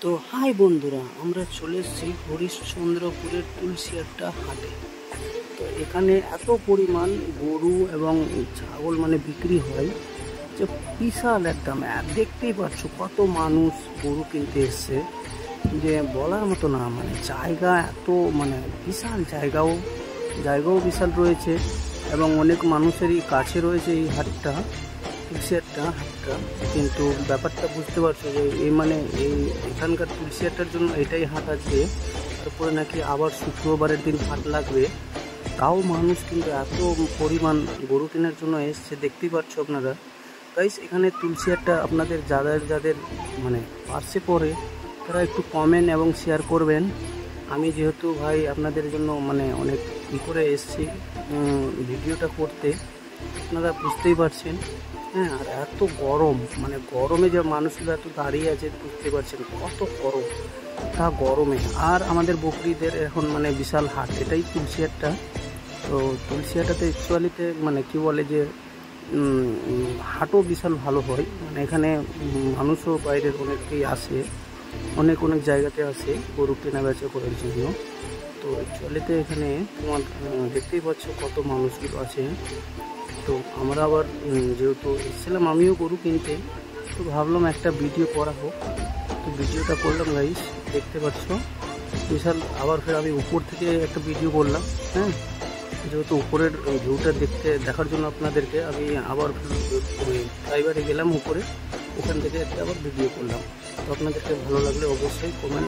তো হাই বন্ধুরা, আমরা চলে এসেছি হরিশ্চন্দ্রপুরের তুলসিয়াটা হাটে। তো এখানে এত পরিমাণ গরু এবং ছাগল বিক্রি হয় যে বিশাল একটা ম্যাপ। দেখতেই পাচ্ছ কত মানুষ গরু কিনতে এসছে, যে বলার মতো না। জায়গা এত বিশাল, জায়গাও বিশাল রয়েছে এবং অনেক মানুষেরই কাছে রয়েছে এই হাটটা, তুলসিয়াটা হাটটা। কিন্তু ব্যাপারটা বুঝতে পারছো যে এই এখানকার তুলসিয়াটার জন্য এটাই হাট আছে। তারপরে নাকি আবার শুক্রবারের দিন হাট লাগবে। তাও মানুষ কিন্তু এত পরিমাণ গরু কেনার জন্য এসছে, দেখতেই পাচ্ছ আপনারা। গাইস, এখানে তুলসিয়াটা আপনাদের যাদের পার্সে পড়ে তারা একটু কমেন্ট এবং শেয়ার করবেন। আমি যেহেতু ভাই আপনাদের জন্য অনেক করে এসছি ভিডিওটা করতে, আপনারা বুঝতেই পারছেন। হ্যাঁ, আর এত গরম, গরমে যে মানুষগুলো এত দাঁড়িয়ে আছে, বুঝতে পারছেন কত গরম। তা গরমে আর আমাদের বকরিদের এখন বিশাল হাট, এটাই তুলসিয়াটা। তো তুলসিয়াটাতে অ্যাকচুয়ালিতে কী বলে যে হাটও বিশাল ভালো হয়। এখানে মানুষও বাইরের অনেকেই আসে, অনেক জায়গাতে আসে গরু কেনা বেচা করার জন্য। তো অ্যাকচুয়ালিতে এখানে তোমার দেখতেই পাচ্ছ কত মানুষগুলো আছে। তো আমরা আবার যেহেতু এসেছিলাম আমিও গরু কিনতে, তো ভাবলাম একটা ভিডিও করা হোক। তো ভিডিওটা করলাম গাইস, দেখতে পাচ্ছ বিশাল। আবার ফের আমি উপর থেকে একটা ভিডিও করলাম। হ্যাঁ, যেহেতু উপরের ভিউটা দেখার জন্য আপনাদেরকে আমি আবার ড্রাইভারে গেলাম উপরে, ওখান থেকে একটা আবার ভিডিও করলাম। তো আপনাদেরকে ভালো লাগলে অবশ্যই কমেন্ট